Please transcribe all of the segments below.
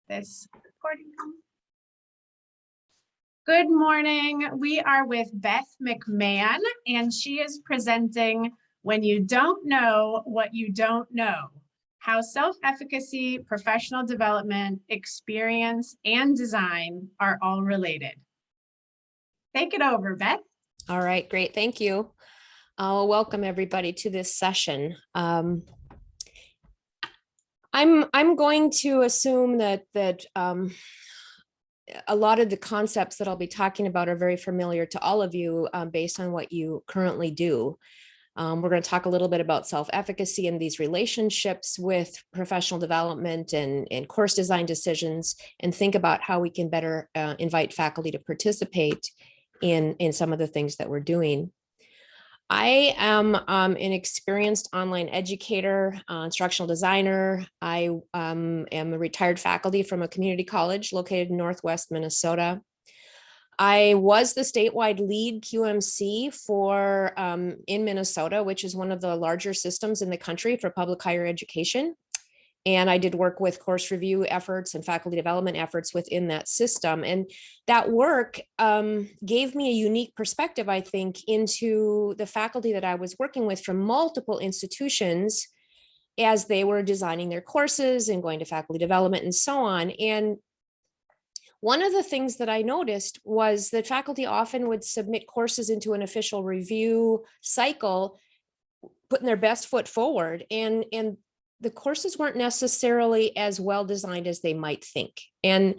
this recording. Good morning. We are with Beth McMahon, and she is presenting When You Don't Know What You Don't Know, How Self-Efficacy, Professional Development, Experience, and Design are all related. Take it over, Beth. All right, great. Thank you. I'll welcome everybody to this session. I'm going to assume that a lot of the concepts that I'll be talking about are very familiar to all of you based on what you currently do. We're going to talk a little bit about self-efficacy and these relationships with professional development and course design decisions, and think about how we can better invite faculty to participate in some of the things that we're doing. I am an experienced online educator, instructional designer. I am a retired faculty from a community college located in Northwest Minnesota. I was the statewide lead QMC for in Minnesota, which is one of the larger systems in the country for public higher education. And I did work with course review efforts and faculty development efforts within that system. And that work gave me a unique perspective, I think, into the faculty that I was working with from multiple institutions as they were designing their courses and going to faculty development and so on. And one of the things that I noticed was that faculty often would submit courses into an official review cycle, putting their best foot forward. And the courses weren't necessarily as well designed as they might think. And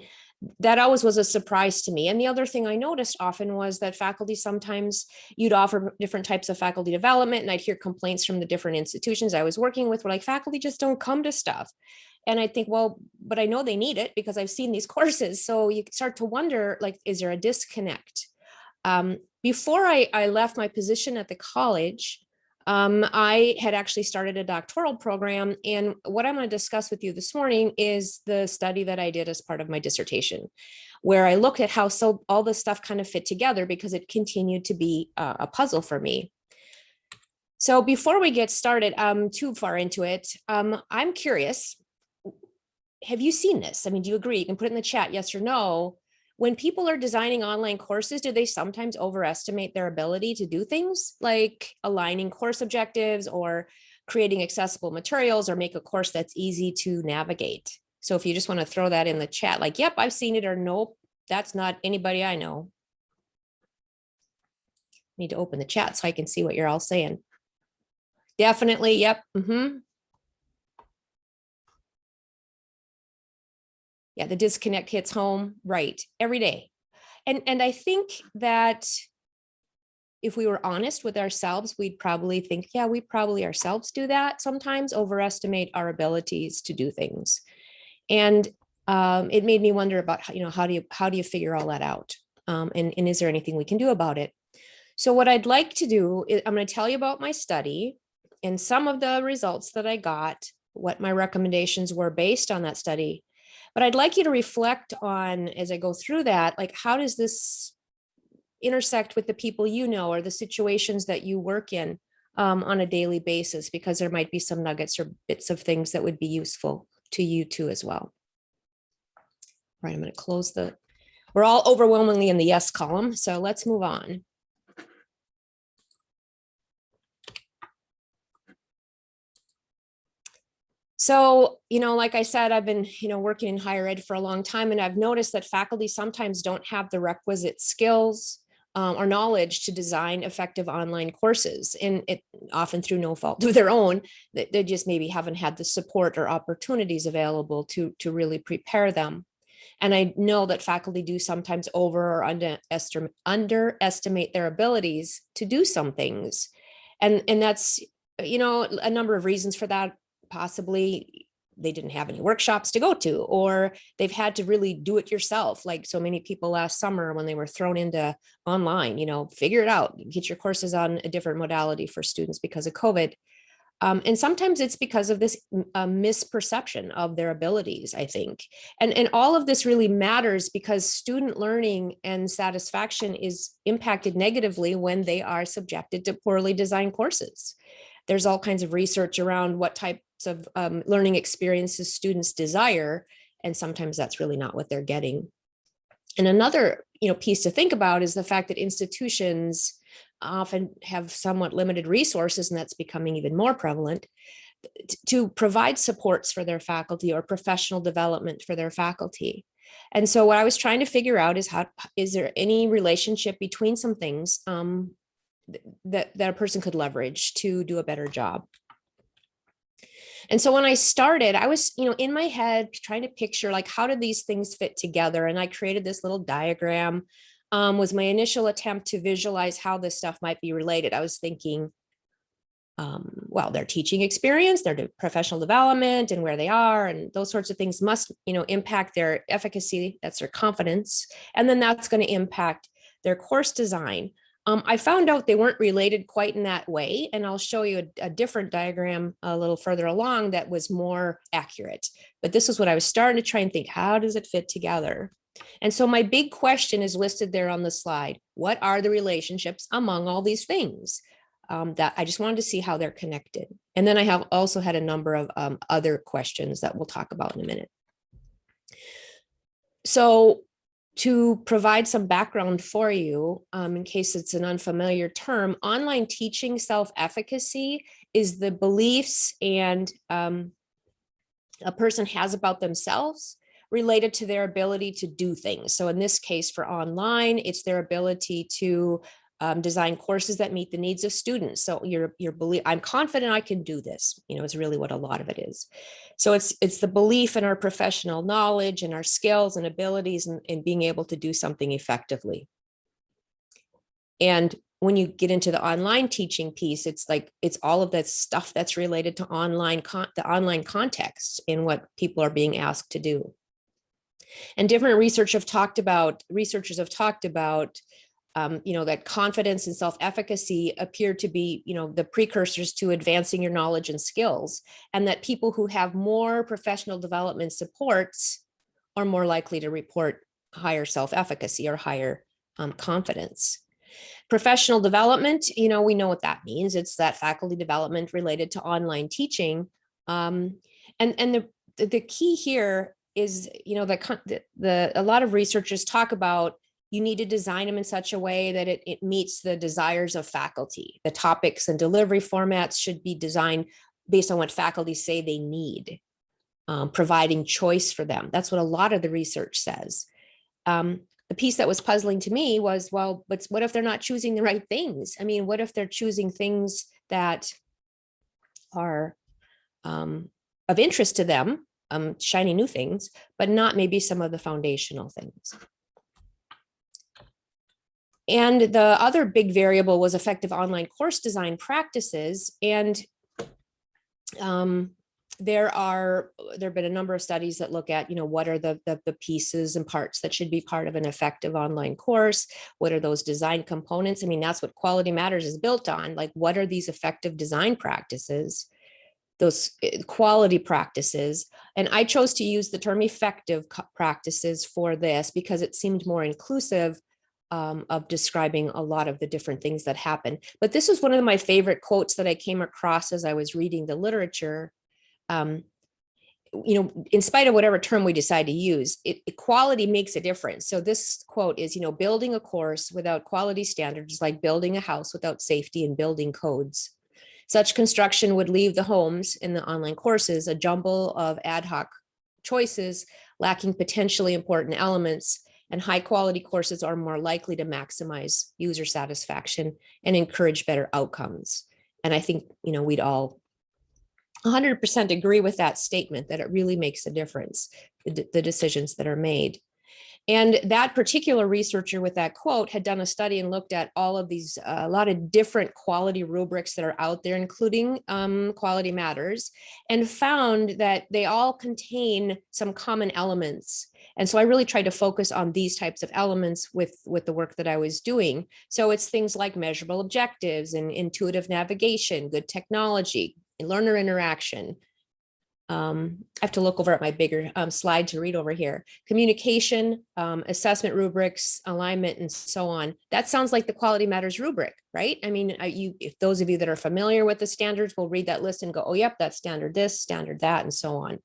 that always was a surprise to me. And the other thing I noticed often was that faculty, sometimes you'd offer different types of faculty development, and I'd hear complaints from the different institutions I was working with were like, faculty just don't come to stuff. And I think, well, but I know they need it because I've seen these courses. So you start to wonder, like, is there a disconnect? Before I left my position at the college, I had actually started a doctoral program, and what I'm going to discuss with you this morning is the study that I did as part of my dissertation, where I looked at how all this stuff kind of fit together because it continued to be a puzzle for me. So before we get started, too far into it, I'm curious, have you seen this? I mean, do you agree? You can put it in the chat, yes or no. When people are designing online courses, do they sometimes overestimate their ability to do things like aligning course objectives or creating accessible materials or make a course that's easy to navigate? So if you just want to throw that in the chat, like, yep, I've seen it, or nope, that's not anybody I know. Need to open the chat so I can see what you're all saying. Definitely, yep. Yeah, the disconnect hits home, right, every day. And I think that if we were honest with ourselves, we'd probably think, yeah, we probably ourselves do that sometimes, overestimate our abilities to do things. And it made me wonder about, how do you figure all that out? And is there anything we can do about it? So what I'd like to do is I'm going to tell you about my study and some of the results that I got, what my recommendations were based on that study. But I'd like you to reflect on, as I go through that, like, how does this intersect with the people you know or the situations that you work in on a daily basis, because there might be some nuggets or bits of things that would be useful to you too as well. All right, I'm going to close we're all overwhelmingly in the yes column, so let's move on. So, like I said, I've been, working in higher ed for a long time, and I've noticed that faculty sometimes don't have the requisite skills or knowledge to design effective online courses, and it often through no fault of their own, they just maybe haven't had the support or opportunities available to really prepare them. And I know that faculty do sometimes over or underestimate their abilities to do some things. And that's, a number of reasons for that. Possibly they didn't have any workshops to go to, or they've had to really do it yourself, like so many people last summer when they were thrown into online, figure it out, get your courses on a different modality for students because of COVID. And sometimes it's because of this misperception of their abilities, I think. And all of this really matters because student learning and satisfaction is impacted negatively when they are subjected to poorly designed courses. There's all kinds of research around what types of learning experiences students desire. And sometimes that's really not what they're getting. And another, piece to think about is the fact that institutions often have somewhat limited resources, and that's becoming even more prevalent, to provide supports for their faculty or professional development for their faculty. And so what I was trying to figure out is there any relationship between some things that a person could leverage to do a better job? And so when I started, I was, in my head trying to picture like, how do these things fit together? And I created this little diagram, was my initial attempt to visualize how this stuff might be related. I was thinking, well, their teaching experience, their professional development and where they are and those sorts of things must, impact their efficacy. That's their confidence. And then that's going to impact their course design. I found out they weren't related quite in that way. And I'll show you a different diagram a little further along that was more accurate. But this is what I was starting to try and think, how does it fit together? And so my big question is listed there on the slide. What are the relationships among all these things? That I just wanted to see how they're connected. And then I have also had a number of other questions that we'll talk about in a minute. So to provide some background for you, in case it's an unfamiliar term, online teaching self-efficacy is the beliefs and a person has about themselves related to their ability to do things. So in this case for online, it's their ability to design courses that meet the needs of students. So your belief, I'm confident I can do this, is really what a lot of it is. So it's the belief in our professional knowledge and our skills and abilities and being able to do something effectively. And when you get into the online teaching piece, it's all of that stuff that's related to the online context in what people are being asked to do. And different researchers have talked about that confidence and self-efficacy appear to be, the precursors to advancing your knowledge and skills, and that people who have more professional development supports are more likely to report higher self-efficacy or higher confidence. Professional development, we know what that means. It's that faculty development related to online teaching. And the key here is, a lot of researchers talk about you need to design them in such a way that it meets the desires of faculty. The topics and delivery formats should be designed based on what faculty say they need, providing choice for them. That's what a lot of the research says. The piece that was puzzling to me was, well, but what if they're not choosing the right things? I mean, what if they're choosing things that are of interest to them, shiny new things, but not maybe some of the foundational things? And the other big variable was effective online course design practices. And there have been a number of studies that look at, what are the pieces and parts that should be part of an effective online course? What are those design components? I mean, that's what Quality Matters is built on. Like, what are these effective design practices? Those quality practices. And I chose to use the term effective practices for this because it seemed more inclusive of describing a lot of the different things that happen. But this is one of my favorite quotes that I came across as I was reading the literature. In spite of whatever term we decide to use, quality makes a difference. So this quote is, building a course without quality standards is like building a house without safety and building codes. Such construction would leave the homes in the online courses a jumble of ad hoc choices, lacking potentially important elements, and high quality courses are more likely to maximize user satisfaction and encourage better outcomes. And I think, we'd all 100% agree with that statement, that it really makes a difference, the decisions that are made. And that particular researcher with that quote had done a study and looked at all of these, a lot of different quality rubrics that are out there, including Quality Matters, and found that they all contain some common elements. And so I really tried to focus on these types of elements with the work that I was doing. So it's things like measurable objectives and intuitive navigation, good technology, learner interaction. I have to look over at my bigger slide to read over here. Communication, assessment rubrics, alignment, and so on. That sounds like the Quality Matters rubric, right? I mean, if those of you that are familiar with the standards will read that list and go, oh, yep, that's standard this, standard that, and so on.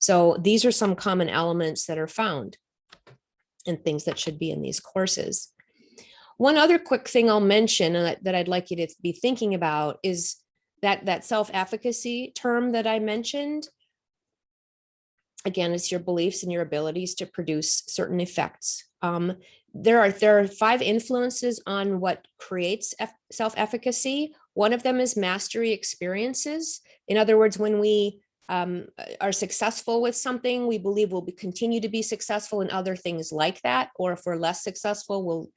So these are some common elements that are found and things that should be in these courses. One other quick thing I'll mention that I'd like you to be thinking about is that self-efficacy term that I mentioned. Again, it's your beliefs and your abilities to produce certain effects. There are 5 influences on what creates self-efficacy. One of them is mastery experiences. In other words, when we are successful with something, we believe we'll continue to be successful in other things like that. Or if we're less successful, we'll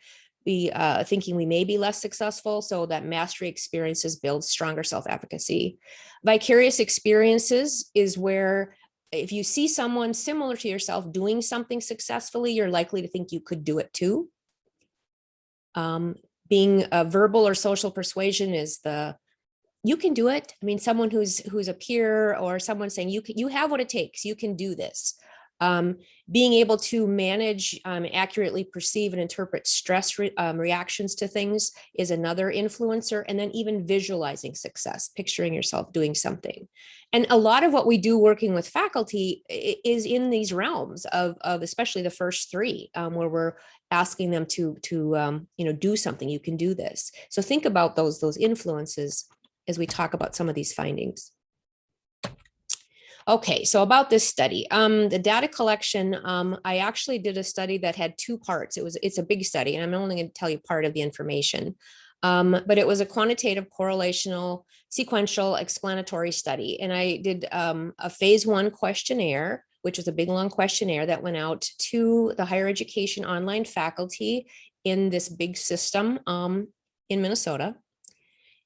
be thinking we may be less successful. So that mastery experiences builds stronger self-efficacy. Vicarious experiences is where if you see someone similar to yourself doing something successfully, you're likely to think you could do it too. Being a verbal or social persuasion is you can do it. I mean, someone who's a peer or someone saying you have what it takes, you can do this. Being able to manage, accurately perceive and interpret stress reactions to things is another influencer. And then even visualizing success, picturing yourself doing something. And a lot of what we do working with faculty is in these realms of especially the first 3, where we're asking them to do something. You can do this. So think about those influences as we talk about some of these findings. Okay, so about this study, the data collection, I actually did a study that had 2 parts. It's a big study, and I'm only going to tell you part of the information. But it was a quantitative, correlational, sequential, explanatory study. And I did a phase 1 questionnaire, which was a big, long questionnaire that went out to the higher education online faculty in this big system in Minnesota.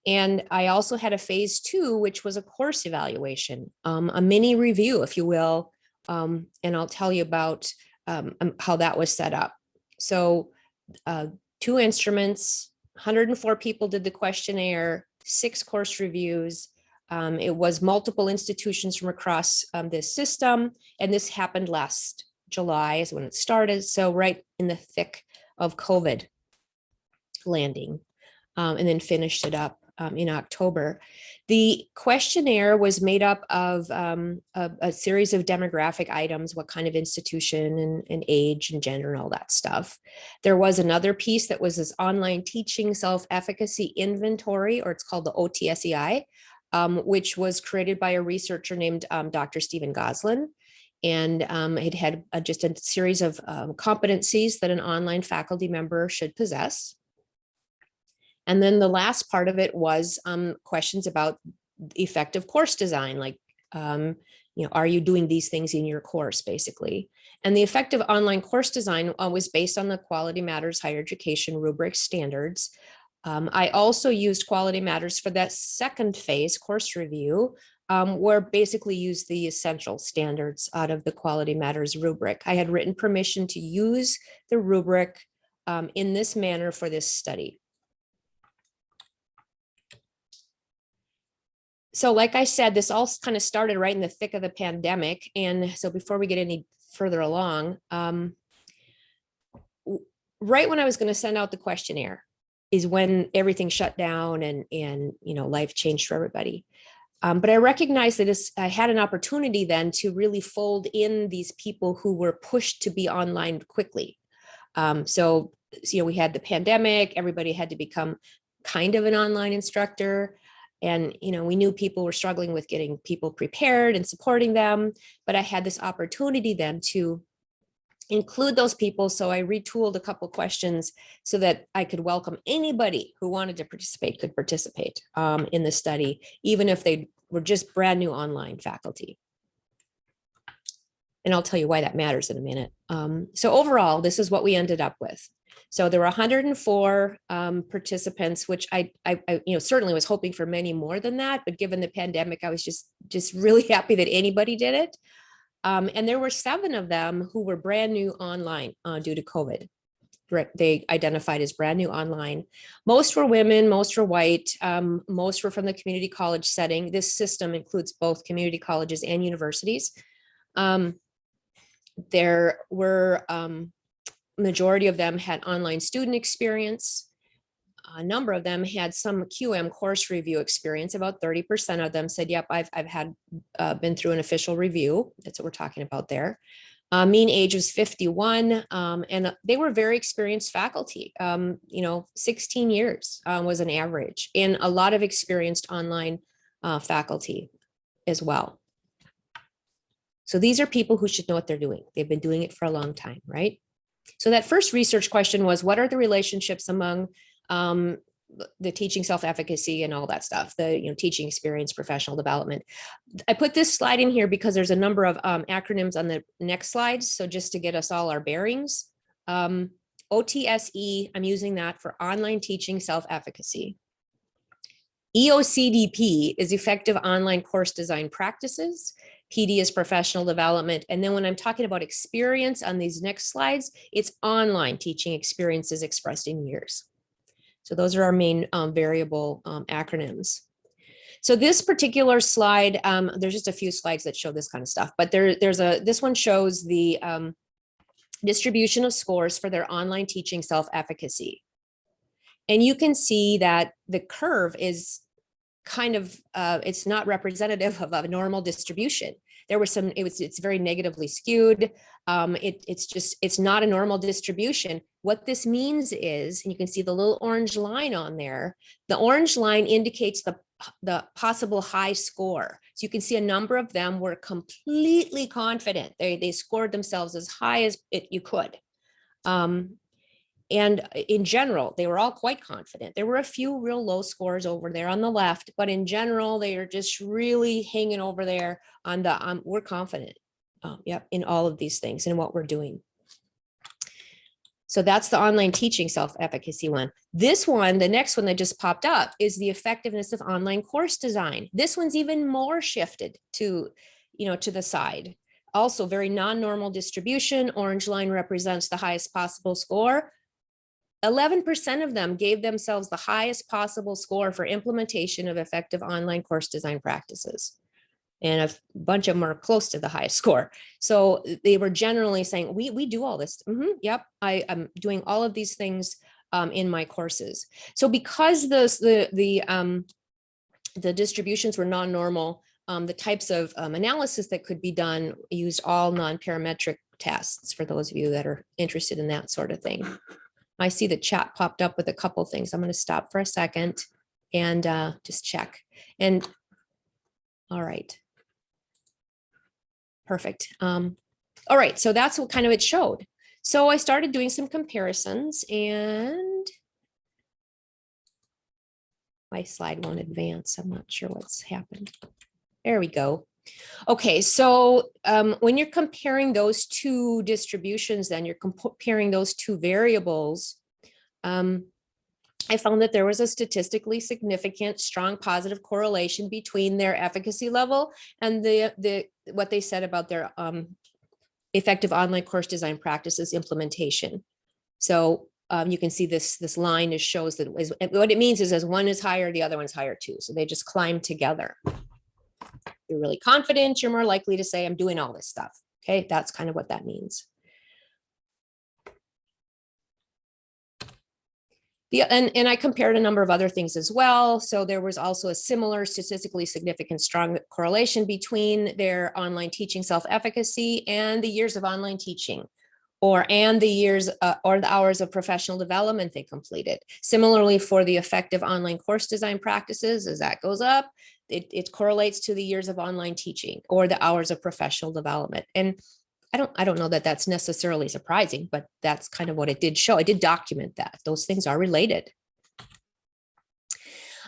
And I also had a phase 2, which was a course evaluation, a mini review, if you will. And I'll tell you about how that was set up. So 2 instruments, 104 people did the questionnaire, 6 course reviews. It was multiple institutions from across this system. And this happened last July is when it started. So right in the thick of COVID landing, and then finished it up in October. The questionnaire was made up of a series of demographic items, what kind of institution and age and gender and all that stuff. There was another piece that was this online teaching self-efficacy inventory, or it's called the OTSEI, which was created by a researcher named Dr. Stephen Goslin. And it had just a series of competencies that an online faculty member should possess. And then the last part of it was questions about effective course design, like, are you doing these things in your course, basically? And the effective online course design was based on the Quality Matters Higher Education rubric standards. I also used Quality Matters for that second phase, course review, where basically used the essential standards out of the Quality Matters rubric. I had written permission to use the rubric in this manner for this study. So like I said, this all kind of started right in the thick of the pandemic. And so before we get any further along, right when I was going to send out the questionnaire is when everything shut down and life changed for everybody. But I recognized that I had an opportunity then to really fold in these people who were pushed to be online quickly. So we had the pandemic, everybody had to become kind of an online instructor. And, we knew people were struggling with getting people prepared and supporting them, but I had this opportunity then to include those people. So I retooled a couple questions so that I could welcome anybody who wanted to participate could participate in the study, even if they were just brand new online faculty. And I'll tell you why that matters in a minute. So overall, this is what we ended up with. So there were 104 participants, which I certainly was hoping for many more than that. But given the pandemic, I was just really happy that anybody did it. And there were 7 of them who were brand new online due to COVID. They identified as brand new online. Most were women, most were white, most were from the community college setting. This system includes both community colleges and universities. There were majority of them had online student experience. a number of them had some QM course review experience. About 30% of them said, yep, I've been through an official review. That's what we're talking about there. Mean age was 51, and they were very experienced faculty. 16 years was an average, and a lot of experienced online faculty as well. So these are people who should know what they're doing. They've been doing it for a long time, right? So that first research question was, what are the relationships among the teaching self-efficacy and all that stuff, the teaching experience, professional development. I put this slide in here because there's a number of acronyms on the next slides. So just to get us all our bearings, OTSE, I'm using that for online teaching self-efficacy. EOCDP is effective online course design practices. PD is professional development. And then when I'm talking about experience on these next slides, it's online teaching experiences expressed in years. So those are our main variable acronyms. So this particular slide, there's just a few slides that show this kind of stuff, but this one shows the distribution of scores for their online teaching self-efficacy. And you can see that the curve is kind of, it's not representative of a normal distribution. There were some, it's very negatively skewed. It's not a normal distribution. What this means is, and you can see the little orange line on there, the orange line indicates the possible high score. So you can see a number of them were completely confident. They scored themselves as high as you could. And in general, they were all quite confident. There were a few real low scores over there on the left, but in general, they are just really hanging over there on the, we're confident, in all of these things and what we're doing. So that's the online teaching self-efficacy one. This one, the next one that just popped up, is the effectiveness of online course design. This one's even more shifted to the side. Also very non-normal distribution. Orange line represents the highest possible score. 11% of them gave themselves the highest possible score for implementation of effective online course design practices. And a bunch of them are close to the highest score. So they were generally saying, we do all this. Yep, I'm doing all of these things in my courses. So because the distributions were non-normal, the types of analysis that could be done used all non-parametric tests for those of you that are interested in that sort of thing. I see the chat popped up with a couple things. I'm going to stop for a second and just check. And all right. Perfect. All right. So that's what kind of it showed. So I started doing some comparisons and my slide won't advance. I'm not sure what's happened. There we go. Okay, so when you're comparing those two distributions, then you're comparing those two variables, I found that there was a statistically significant, strong positive correlation between their efficacy level and what they said about their effective online course design practices implementation. So you can see this line shows that what it means is as one is higher, the other one's higher too. So they just climb together. You're really confident, you're more likely to say, I'm doing all this stuff. Okay, that's kind of what that means. And I compared a number of other things as well. So there was also a similar statistically significant strong correlation between their online teaching self-efficacy and the years of online teaching, and the years or the hours of professional development they completed. Similarly, for the effective online course design practices, as that goes up, it correlates to the years of online teaching or the hours of professional development. And I don't know that that's necessarily surprising, but that's kind of what it did show. I did document that those things are related.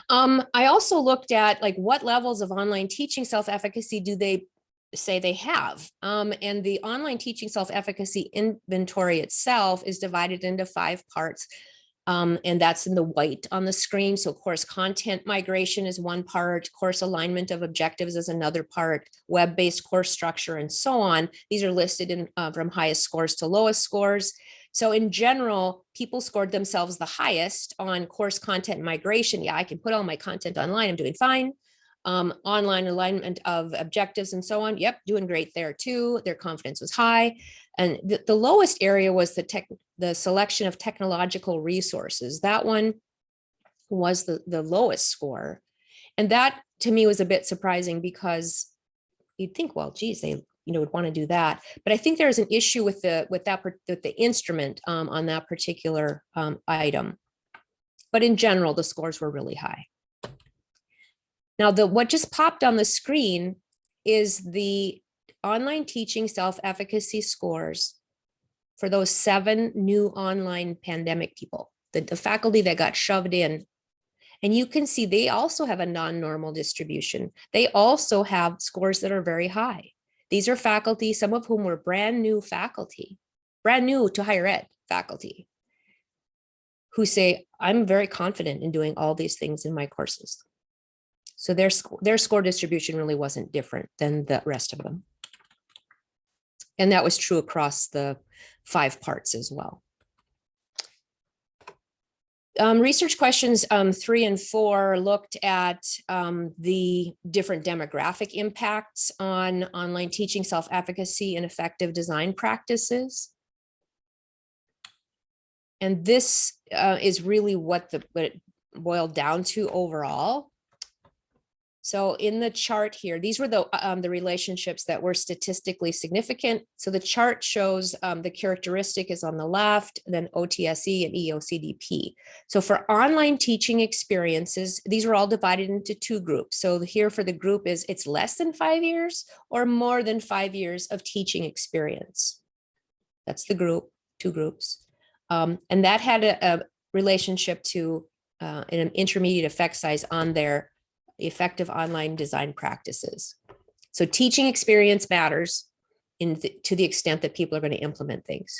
I also looked at like what levels of online teaching self-efficacy do they say they have. And the online teaching self-efficacy inventory itself is divided into 5 parts. And that's in the white on the screen. So course content migration is one part, course alignment of objectives is another part, web-based course structure, and so on. These are listed in from highest scores to lowest scores. So in general, people scored themselves the highest on course content migration. Yeah, I can put all my content online, I'm doing fine. Online alignment of objectives and so on. Yep, doing great there too. Their confidence was high. And the lowest area was the selection of technological resources. That one, was the lowest score. And that to me was a bit surprising because you'd think, well, geez, they would want to do that. But I think there's an issue with the instrument on that particular item. But in general, the scores were really high. Now, what just popped on the screen is the online teaching self-efficacy scores for those 7 new online pandemic people, the faculty that got shoved in. And you can see they also have a non-normal distribution. They also have scores that are very high. These are faculty, some of whom were brand new faculty, brand new to higher ed faculty, who say, I'm very confident in doing all these things in my courses. So their score distribution really wasn't different than the rest of them. And that was true across the 5 parts as well. Research questions 3 and 4 looked at the different demographic impacts on online teaching, self-efficacy, and effective design practices. And this is really what it boiled down to overall. So in the chart here, these were the relationships that were statistically significant. So the chart shows the characteristic is on the left, then OTSE and EOCDP. So for online teaching experiences, these were all divided into 2 groups. So here for the group is it's less than 5 years or more than 5 years of teaching experience. That's the group, 2 groups. And that had a relationship to an intermediate effect size on their effective online design practices. So teaching experience matters to the extent that people are going to implement things.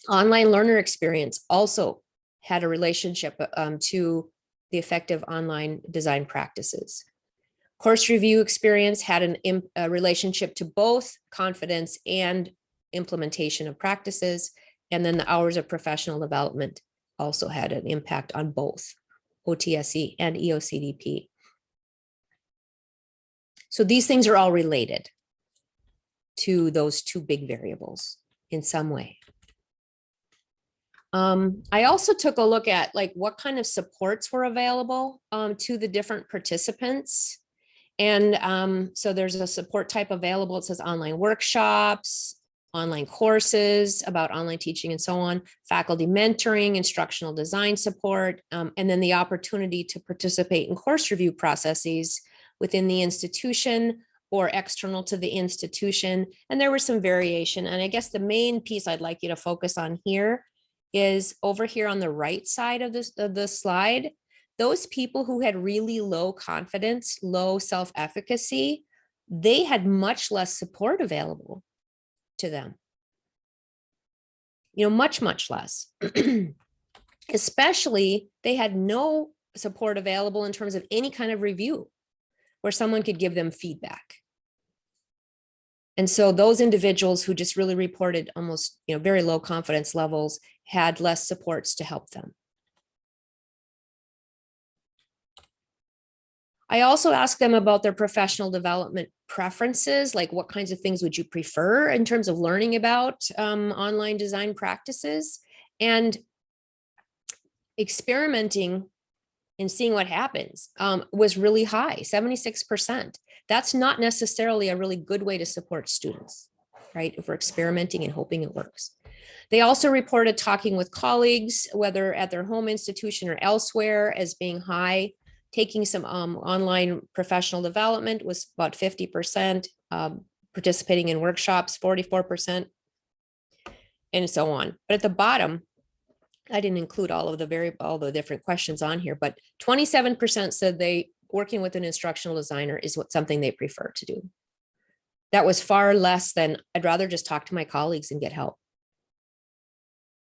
Online learner experience also had a relationship to the effective online design practices. Course review experience had a relationship to both confidence and implementation of practices. And then the hours of professional development also had an impact on both OTSE and EOCDP. So these things are all related to those 2 big variables in some way. I also took a look at what kind of supports were available to the different participants. And so there's a support type available. It says online workshops, online courses about online teaching and so on, faculty mentoring, instructional design support, and then the opportunity to participate in course review processes within the institution or external to the institution. And there was some variation. And I guess the main piece I'd like you to focus on here is over here on the right side of the slide. Those people who had really low confidence, low self-efficacy, they had much less support available to them. Much, much less. Especially, they had no support available in terms of any kind of review where someone could give them feedback. And so those individuals who just really reported almost, very low confidence levels had less supports to help them. I also asked them about their professional development preferences, like what kinds of things would you prefer in terms of learning about online design practices, and experimenting and seeing what happens was really high, 76%. That's not necessarily a really good way to support students, right? If we're experimenting and hoping it works. They also reported talking with colleagues, whether at their home institution or elsewhere, as being high. Taking some online professional development was about 50%, participating in workshops, 44%, and so on. But at the bottom, I didn't include all the different questions on here, but 27% said working with an instructional designer is something they prefer to do. That was far less than I'd rather just talk to my colleagues and get help,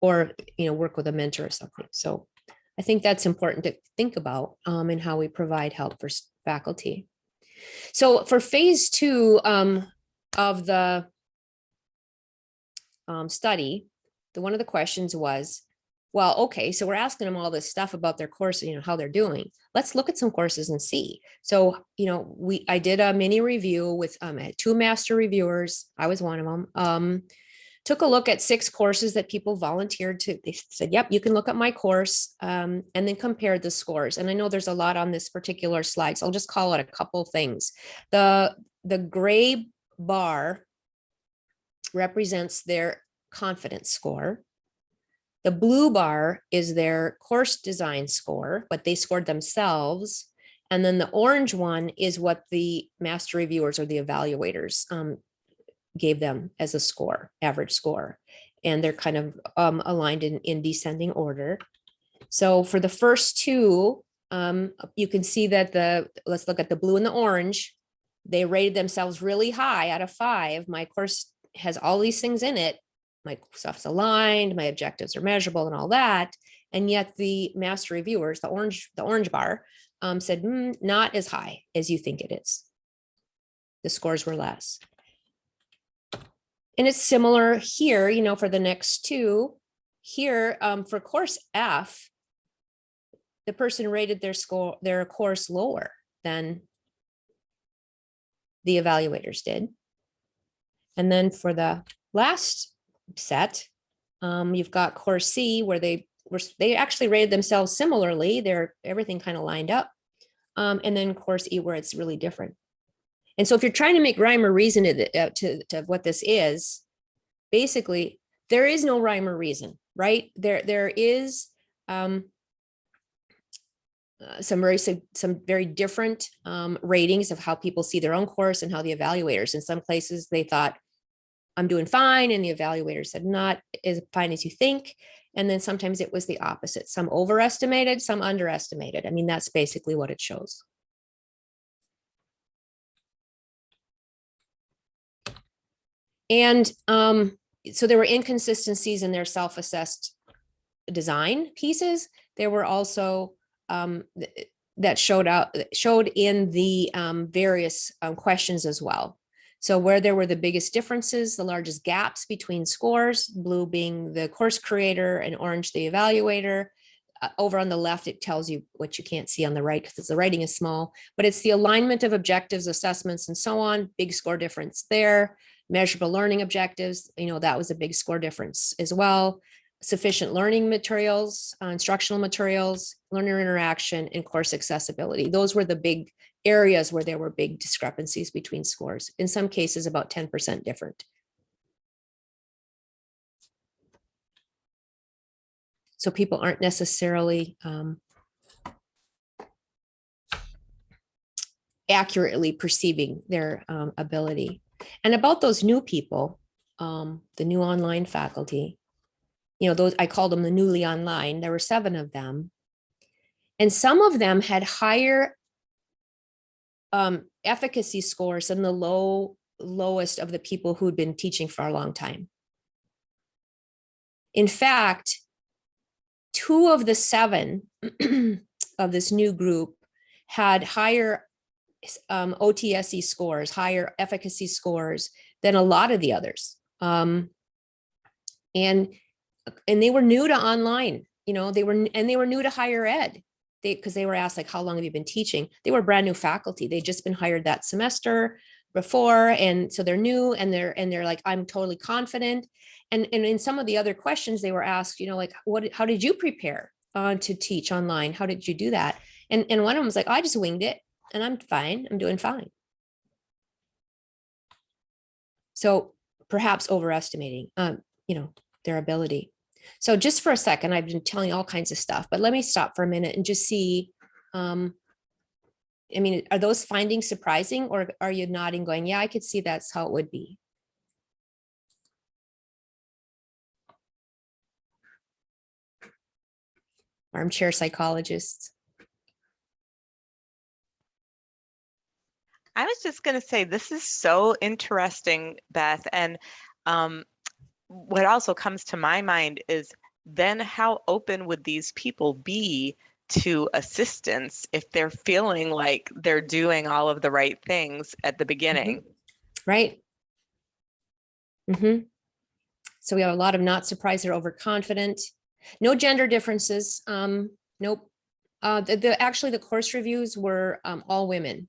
or work with a mentor or something. So I think that's important to think about in how we provide help for faculty. So for phase 2 of the study, one of the questions was, well, okay, so we're asking them all this stuff about their course, how they're doing. Let's look at some courses and see. So, I did a mini review with 2 master reviewers. I was one of them. took a look at 6 courses that people volunteered to. They said, yep, you can look at my course, and then compared the scores. And I know there's a lot on this particular slide, so I'll just call it a couple things. The gray bar represents their confidence score. The blue bar is their course design score, what they scored themselves. And then the orange one is what the master reviewers or the evaluators gave them as a score, average score. And they're kind of aligned in descending order. So for the first 2, you can see that let's look at the blue and the orange. They rated themselves really high out of 5. My course has all these things in it. My stuff's aligned, my objectives are measurable and all that. And yet the master reviewers, the orange bar, said, not as high as you think it is. The scores were less. And it's similar here, for the next 2. Here, for course F, the person rated their course lower than the evaluators did. And then for the last set, you've got course C, where they actually rated themselves similarly. Everything kind of lined up. And then course E, where it's really different. And so if you're trying to make rhyme or reason to what this is, basically there is no rhyme or reason, right? There is some very different ratings of how people see their own course and how the evaluators. In some places they thought, I'm doing fine, and the evaluator said, not as fine as you think. And then sometimes it was the opposite. Some overestimated, some underestimated. I mean, that's basically what it shows. And so there were inconsistencies in their self-assessed design pieces. There were also that showed in the various questions as well. So where there were the biggest differences, the largest gaps between scores, blue being the course creator and orange the evaluator. Over on the left, it tells you what you can't see on the right because the writing is small, but it's the alignment of objectives, assessments, and so on. Big score difference there. Measurable learning objectives, that was a big score difference as well. Sufficient learning materials, instructional materials, learner interaction, and course accessibility. Those were the big areas where there were big discrepancies between scores. In some cases, about 10% different. So people aren't necessarily accurately perceiving their ability. And about those new people, the new online faculty, those, I called them the newly online. There were 7 of them. And some of them had higher efficacy scores than the lowest of the people who'd been teaching for a long time. In fact, 2 of the 7 of this new group had higher OTSE scores, higher efficacy scores than a lot of the others. And they were new to online, they were new to higher ed. Because they were asked, like, how long have you been teaching? They were brand new faculty. They'd just been hired that semester before. And so they're new, and they're like, I'm totally confident. And in some of the other questions they were asked, like, how did you prepare to teach online? How did you do that? And one of them was like, I just winged it and I'm fine. I'm doing fine. So perhaps overestimating, their ability. So just for a second, I've been telling all kinds of stuff, but let me stop for a minute and just see, are those findings surprising, or are you nodding going, yeah, I could see that's how it would be? Armchair psychologists. I was just going to say, this is so interesting, Beth. And what also comes to my mind is, then how open would these people be to assistance if they're feeling like they're doing all of the right things at the beginning? Mm-hmm. Right. Mm-hmm. So we have a lot of not surprised or overconfident. No gender differences. Nope. Actually, the course reviews were all women.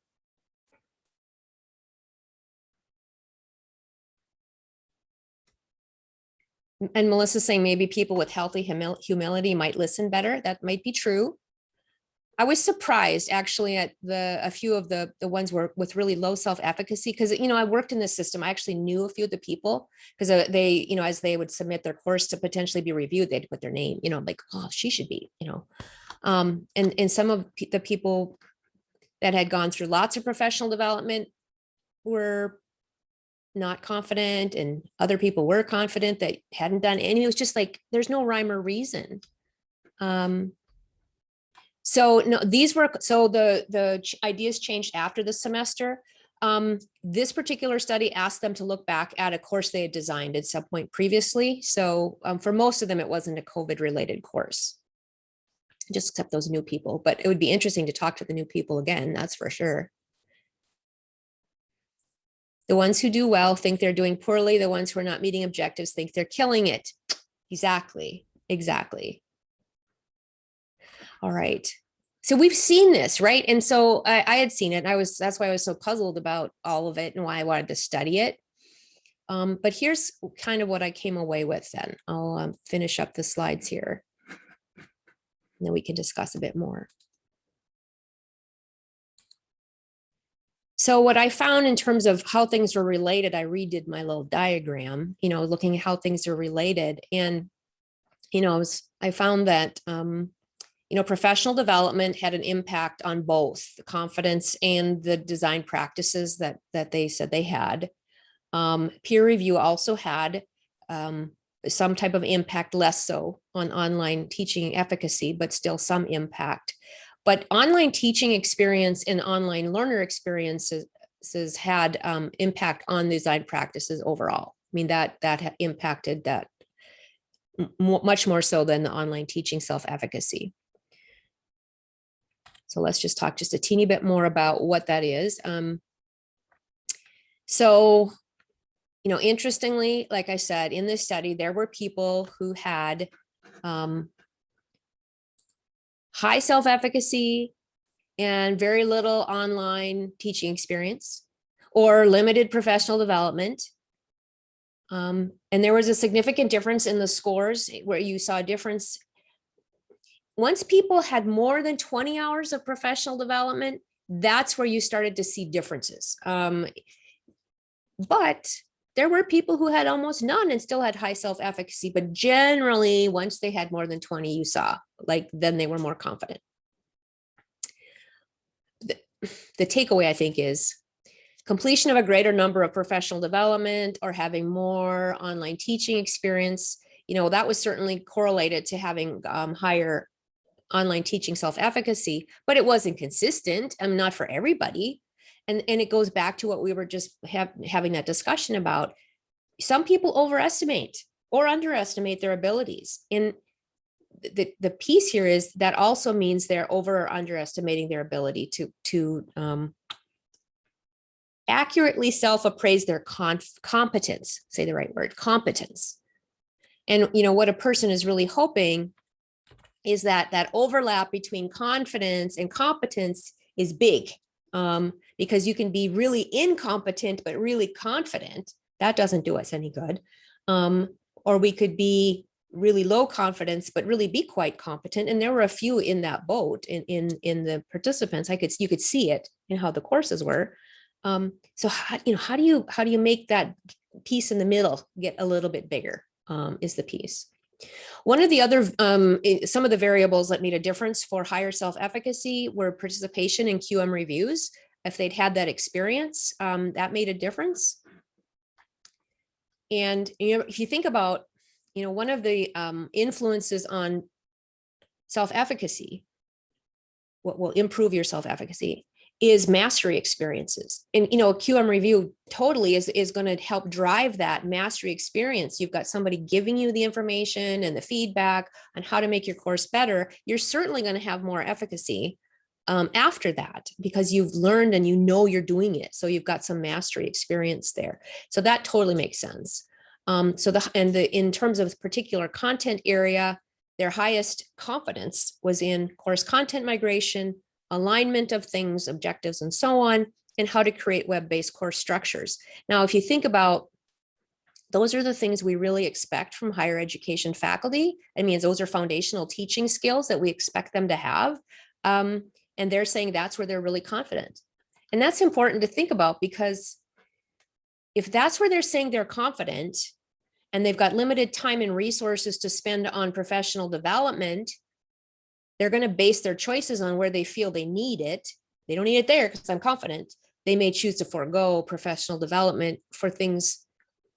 And Melissa's saying maybe people with healthy humility might listen better. That might be true. I was surprised actually at a few of the ones with really low self-efficacy, because, I worked in this system. I actually knew a few of the people because they, as they would submit their course to potentially be reviewed, they'd put their name, like, oh, she should be, and some of the people that had gone through lots of professional development were not confident, and other people were confident that hadn't done any. It was just like, there's no rhyme or reason. So no, the ideas changed after the semester. This particular study asked them to look back at a course they had designed at some point previously. So for most of them, it wasn't a COVID related course, just except those new people, but it would be interesting to talk to the new people again, that's for sure. The ones who do well think they're doing poorly. The ones who are not meeting objectives think they're killing it. Exactly. All right. So we've seen this, right? And so I had seen it. That's why I was so puzzled about all of it and why I wanted to study it. But here's kind of what I came away with then. I'll finish up the slides here, and then we can discuss a bit more. So what I found in terms of how things are related, I redid my little diagram, looking at how things are related. And, I found that, professional development had an impact on both the confidence and the design practices that they said they had. Peer review also had some type of impact, less so on online teaching efficacy, but still some impact. But online teaching experience and online learner experiences had impact on design practices overall. I mean, that had impacted that much more so than the online teaching self-efficacy. So let's just talk just a teeny bit more about what that is. So, interestingly, like I said, in this study, there were people who had high self-efficacy and very little online teaching experience or limited professional development. And there was a significant difference in the scores where you saw a difference. Once people had more than 20 hours of professional development, that's where you started to see differences. But there were people who had almost none and still had high self-efficacy, but generally once they had more than 20, you saw then they were more confident. The takeaway, I think, is completion of a greater number of professional development or having more online teaching experience, that was certainly correlated to having higher online teaching self-efficacy, but it wasn't consistent. Not for everybody. And it goes back to what we were just having that discussion about. Some people overestimate or underestimate their abilities. And the piece here is that also means they're over or underestimating their ability to accurately self-appraise their competence, say the right word, competence. And what a person is really hoping is that overlap between confidence and competence is big, because you can be really incompetent but really confident. That doesn't do us any good. Or we could be really low confidence but really be quite competent. And there were a few in that boat in the participants. You could see it in how the courses were. So how do you make that piece in the middle get a little bit bigger, is the piece. One of the other, some of the variables that made a difference for higher self-efficacy were participation in QM reviews. If they'd had that experience, that made a difference. And if you think about, one of the influences on self-efficacy, what will improve your self-efficacy, is mastery experiences. And, a QM review totally is going to help drive that mastery experience. You've got somebody giving you the information and the feedback on how to make your course better. You're certainly going to have more efficacy after that, because you've learned and you're doing it. So you've got some mastery experience there. So that totally makes sense. In terms of particular content area, their highest confidence was in course content migration, alignment of things, objectives, and so on, and how to create web-based course structures. Now, if you think about Those are the things we really expect from higher education faculty. I mean, those are foundational teaching skills that we expect them to have. And they're saying that's where they're really confident. And that's important to think about, because if that's where they're saying they're confident and they've got limited time and resources to spend on professional development, they're going to base their choices on where they feel they need it. They don't need it there because I'm confident. They may choose to forego professional development for things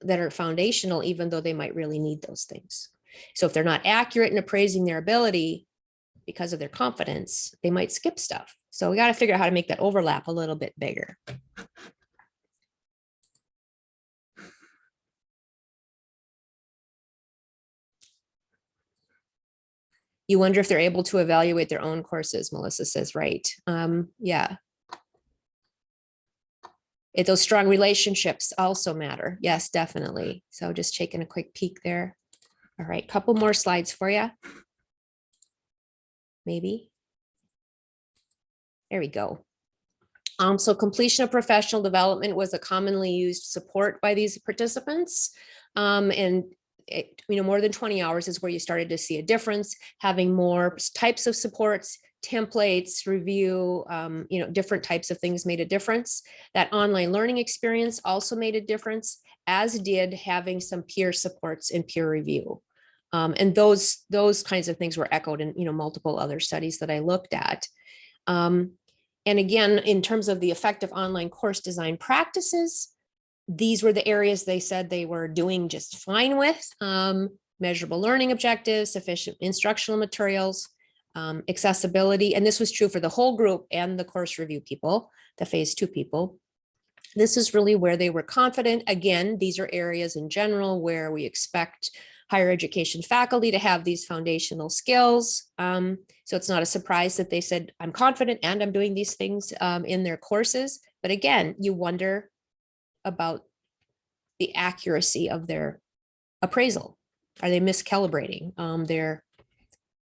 that are foundational, even though they might really need those things. So if they're not accurate in appraising their ability because of their confidence, they might skip stuff. So we got to figure out how to make that overlap a little bit bigger. You wonder if they're able to evaluate their own courses, Melissa says, right. Yeah. Those strong relationships also matter. Yes, definitely. So just taking a quick peek there. All right, couple more slides for you. Maybe. There we go. So completion of professional development was a commonly used support by these participants. More than 20 hours is where you started to see a difference. Having more types of supports, templates, review, different types of things made a difference. That online learning experience also made a difference, as did having some peer supports and peer review. And those kinds of things were echoed in multiple other studies that I looked at. And again, in terms of the effective online course design practices, these were the areas they said they were doing just fine with. Measurable learning objectives, sufficient instructional materials, accessibility. And this was true for the whole group and the course review people, the phase 2 people. This is really where they were confident. Again, these are areas in general where we expect higher education faculty to have these foundational skills. So it's not a surprise that they said, I'm confident and I'm doing these things in their courses. But again, you wonder about the accuracy of their appraisal. Are they miscalibrating their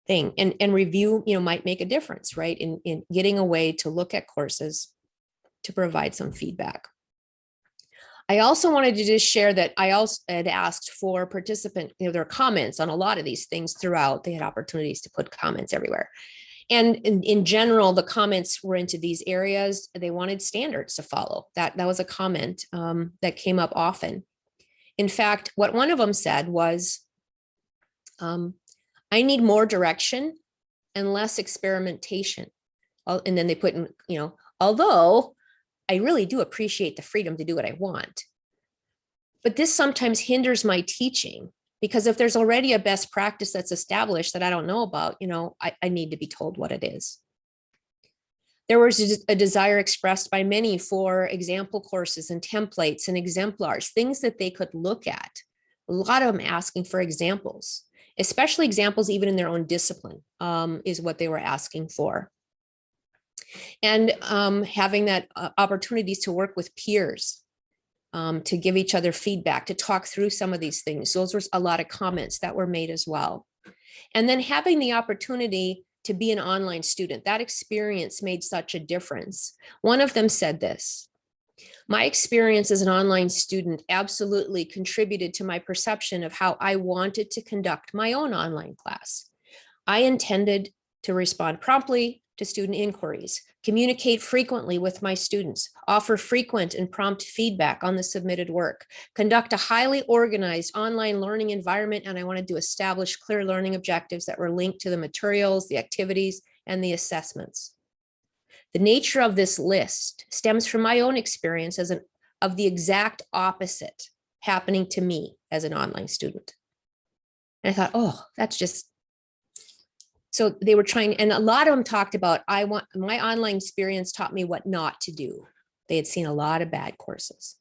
thing? And review, might make a difference, right? In getting a way to look at courses to provide some feedback. I also wanted to just share that I also had asked for participant, their comments on a lot of these things throughout. They had opportunities to put comments everywhere. And in general, the comments were into these areas. They wanted standards to follow. That was a comment that came up often. In fact, what one of them said was, I need more direction and less experimentation. And then they put in, although I really do appreciate the freedom to do what I want, but this sometimes hinders my teaching, because if there's already a best practice that's established that I don't know about, I need to be told what it is. There was a desire expressed by many for example courses and templates and exemplars, things that they could look at. A lot of them asking for examples, especially examples even in their own discipline, is what they were asking for. And having that opportunities to work with peers, to give each other feedback, to talk through some of these things. Those were a lot of comments that were made as well. And then having the opportunity to be an online student, that experience made such a difference. One of them said this: my experience as an online student absolutely contributed to my perception of how I wanted to conduct my own online class. I intended to respond promptly to student inquiries, communicate frequently with my students, offer frequent and prompt feedback on the submitted work, conduct a highly organized online learning environment, and I wanted to establish clear learning objectives that were linked to the materials, the activities, and the assessments. The nature of this list stems from my own experience of the exact opposite happening to me as an online student. And I thought, oh, that's just, so they were trying, and a lot of them talked about, my online experience taught me what not to do. They had seen a lot of bad courses.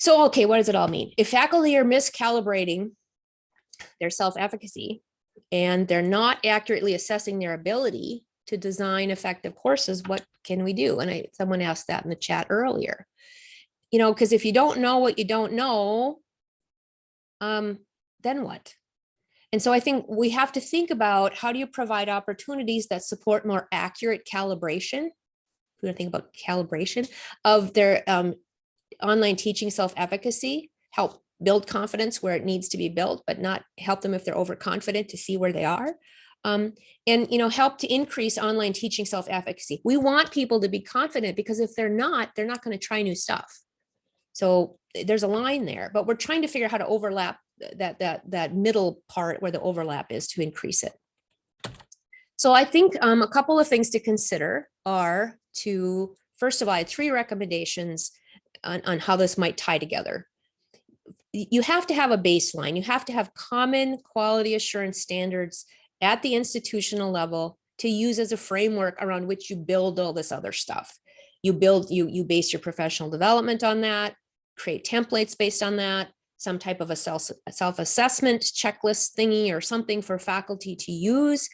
So, okay, what does it all mean? If faculty are miscalibrating their self-efficacy and they're not accurately assessing their ability to design effective courses, what can we do? And someone asked that in the chat earlier. Because if you don't know what you don't know, then what? And so I think we have to think about, how do you provide opportunities that support more accurate calibration? We're going to think about calibration of their online teaching self-efficacy, help build confidence where it needs to be built, but not help them if they're overconfident to see where they are. And, help to increase online teaching self-efficacy. We want people to be confident, because if they're not going to try new stuff. So there's a line there, but we're trying to figure out how to overlap that middle part where the overlap is to increase it. So I think a couple of things to consider are to, first of all, I had 3 recommendations on how this might tie together. You have to have a baseline. You have to have common quality assurance standards at the institutional level to use as a framework around which you build all this other stuff. You base your professional development on that, create templates based on that, some type of a self-assessment checklist thingy or something for faculty to use,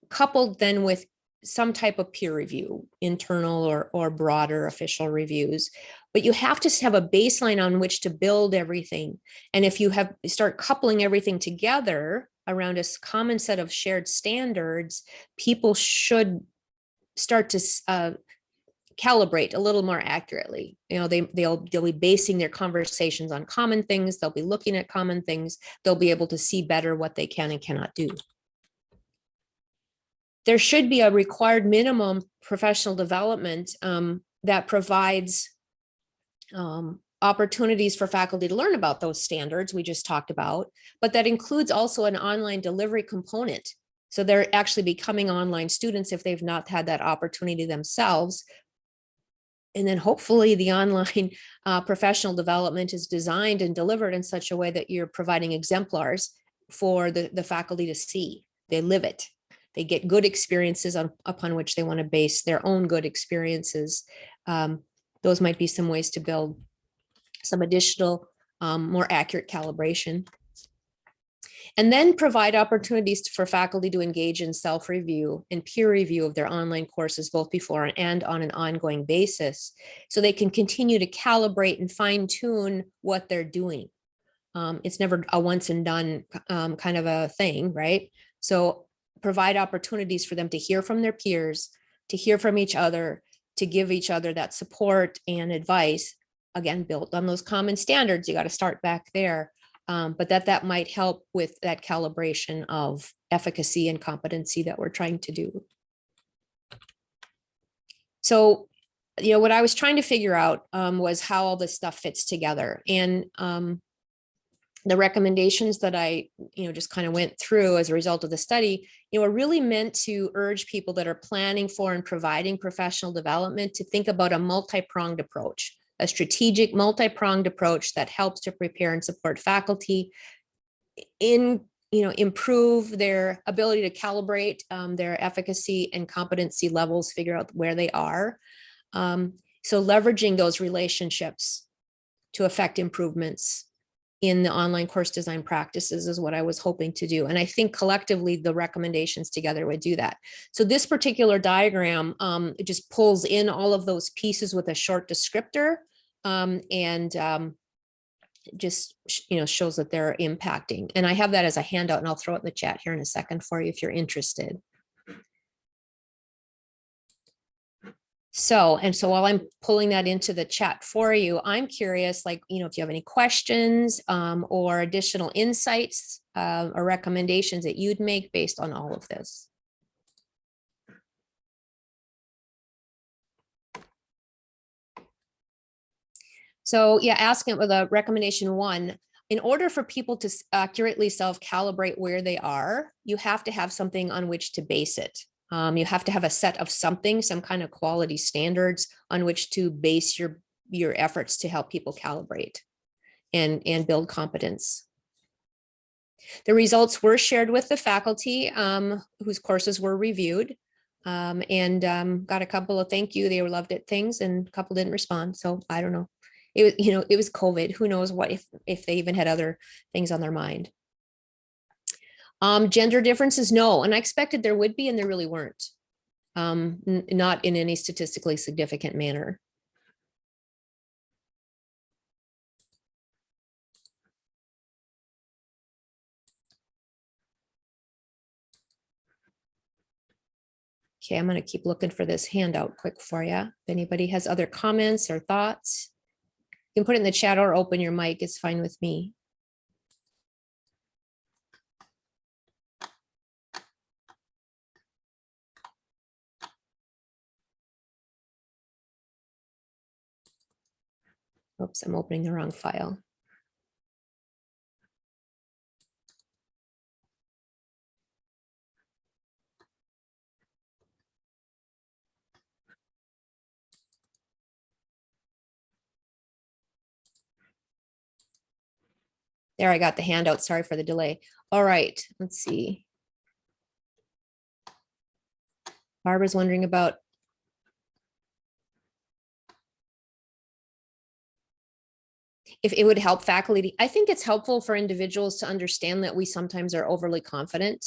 coupled then with some type of peer review, internal or broader official reviews. But you have to have a baseline on which to build everything. And if you start coupling everything together around a common set of shared standards, people should start to calibrate a little more accurately. They'll be basing their conversations on common things. They'll be looking at common things. They'll be able to see better what they can and cannot do. There should be a required minimum professional development that provides opportunities for faculty to learn about those standards we just talked about, but that includes also an online delivery component. So they're actually becoming online students if they've not had that opportunity themselves. And then hopefully the online professional development is designed and delivered in such a way that you're providing exemplars for the faculty to see. They live it. They get good experiences upon which they want to base their own good experiences. Those might be some ways to build some additional, more accurate calibration. And then provide opportunities for faculty to engage in self-review and peer review of their online courses, both before and on an ongoing basis, so they can continue to calibrate and fine tune what they're doing. It's never a once and done kind of a thing, right? So provide opportunities for them to hear from their peers, to hear from each other, to give each other that support and advice, again, built on those common standards. You got to start back there. But that might help with that calibration of efficacy and competency that we're trying to do. So, what I was trying to figure out was how all this stuff fits together. And the recommendations that I, just kind of went through as a result of the study, are really meant to urge people that are planning for and providing professional development to think about a multi-pronged approach. A strategic multi-pronged approach that helps to prepare and support faculty in, improve their ability to calibrate their efficacy and competency levels, figure out where they are. So leveraging those relationships to affect improvements in the online course design practices is what I was hoping to do. And I think collectively the recommendations together would do that. So this particular diagram, it just pulls in all of those pieces with a short descriptor. Just shows that they're impacting. And I have that as a handout, and I'll throw it in the chat here in a second for you if you're interested. So while I'm pulling that into the chat for you, I'm curious, if you have any questions or additional insights or recommendations that you'd make based on all of this. So yeah, asking with a recommendation 1, in order for people to accurately self-calibrate where they are, you have to have something on which to base it. You have to have a set of something, some kind of quality standards on which to base your efforts to help people calibrate and build competence. The results were shared with the faculty whose courses were reviewed and got a couple of thank you. They loved it things and a couple didn't respond. So I don't know. It was, it was COVID. Who knows what if they even had other things on their mind. Gender differences, no. And I expected there would be, and there really weren't. Not in any statistically significant manner. Okay, I'm going to keep looking for this handout quick for you. If anybody has other comments or thoughts. You can put it in the chat or open your mic. It's fine with me. Oops, I'm opening the wrong file. There, I got the handout. Sorry for the delay. All right, let's see. Barbara's wondering about if it would help faculty. I think it's helpful for individuals to understand that we sometimes are overly confident.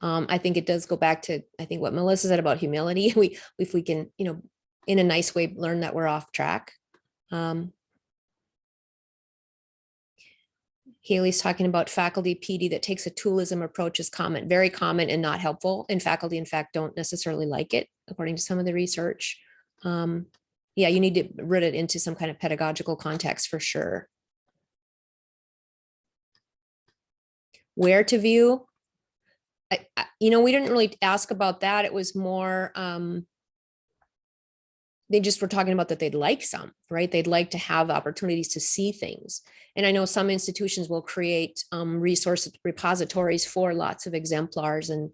I think it does go back to, I think what Melissa said about humility. If we can, in a nice way, learn that we're off track. Haley's talking about faculty PD that takes a toolism approach is common, very common and not helpful. And faculty, in fact, don't necessarily like it, according to some of the research. Yeah, you need to root it into some kind of pedagogical context for sure. Where to view? We didn't really ask about that. It was more, they just were talking about that they'd like some, right? They'd like to have opportunities to see things. And I know some institutions will create resource repositories for lots of exemplars and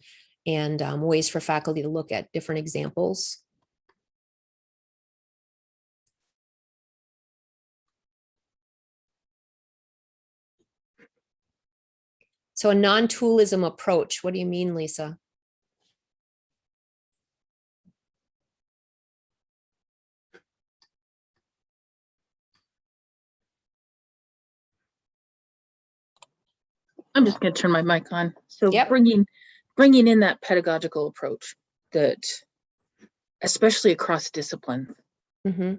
ways for faculty to look at different examples. So a non-toolism approach, what do you mean, Lisa? I'm just going to turn my mic on. So Yep. bringing in that pedagogical approach that, especially across disciplines, Mm-hmm.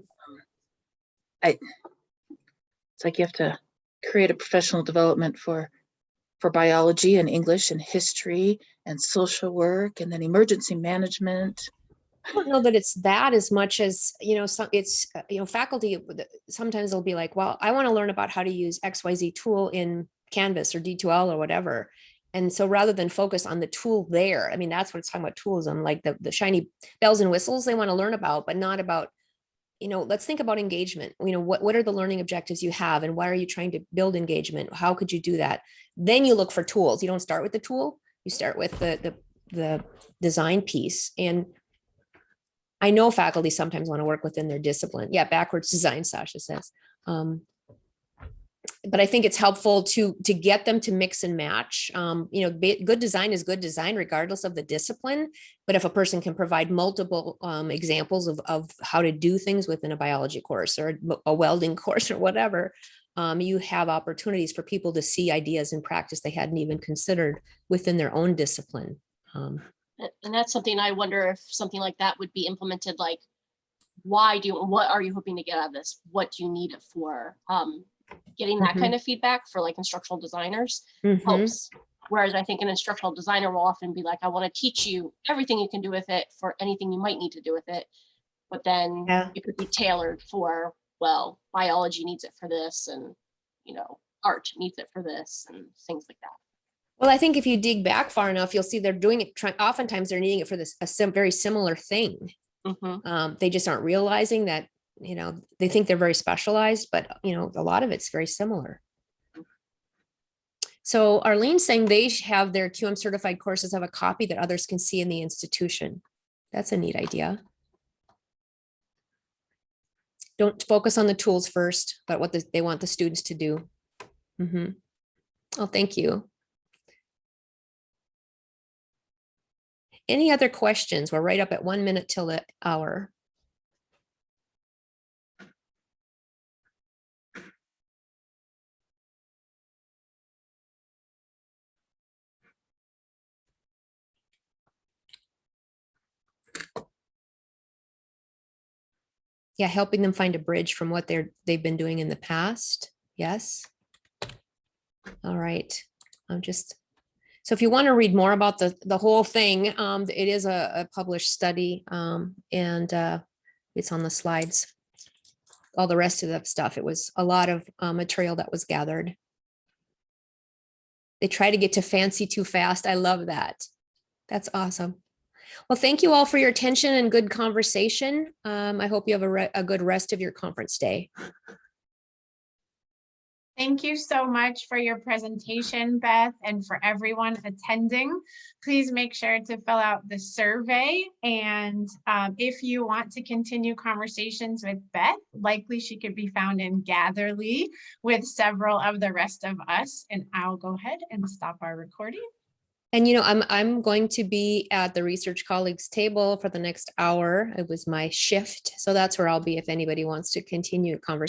it's like you have to create a professional development for biology and English and history and social work and then emergency management. I don't know that it's that as much as, faculty, sometimes they'll be like, well, I want to learn about how to use XYZ tool in Canvas or D2L or whatever. And so rather than focus on the tool there, I mean, that's what it's talking about toolism, like the shiny bells and whistles they want to learn about, but not about, let's think about engagement. What are the learning objectives you have and why are you trying to build engagement? How could you do that? Then you look for tools. You don't start with the tool, you start with the design piece. And I know faculty sometimes want to work within their discipline. Yeah, backwards design, Sasha says. But I think it's helpful to get them to mix and match. Good design is good design regardless of the discipline. But if a person can provide multiple examples of how to do things within a biology course or a welding course or whatever, you have opportunities for people to see ideas in practice they hadn't even considered within their own discipline. And that's something I wonder if something like that would be implemented. Like, what are you hoping to get out of this? What do you need it for? Getting that kind of feedback for like instructional designers helps. Whereas I think an instructional designer will often be like, I want to teach you everything you can do with it for anything you might need to do with it. But then it could be tailored for, well, biology needs it for this and, art needs it for this and things like that. Well, I think if you dig back far enough, you'll see they're doing it. Oftentimes they're needing it for very similar thing. They just aren't realizing that, they think they're very specialized, but, a lot of it's very similar. So Arlene's saying they have their QM certified courses have a copy that others can see in the institution. That's a neat idea. Don't focus on the tools first, but what they want the students to do. Oh, thank you. Any other questions? We're right up at 1 minute till the hour. Yeah, helping them find a bridge from what they've been doing in the past. Yes. All right. So if you want to read more about the whole thing, it is a published study and it's on the slides. all the rest of the stuff. It was a lot of material that was gathered. They try to get to fancy too fast. I love that. That's awesome. Well, thank you all for your attention and good conversation. I hope you have a good rest of your conference day. Thank you so much for your presentation, Beth, and for everyone attending. Please make sure to fill out the survey. And if you want to continue conversations with Beth, likely she could be found in Gatherly with several of the rest of us. And I'll go ahead and stop our recording. And I'm going to be at the research colleagues table for the next hour. It was my shift, so that's where I'll be if anybody wants to continue conversation.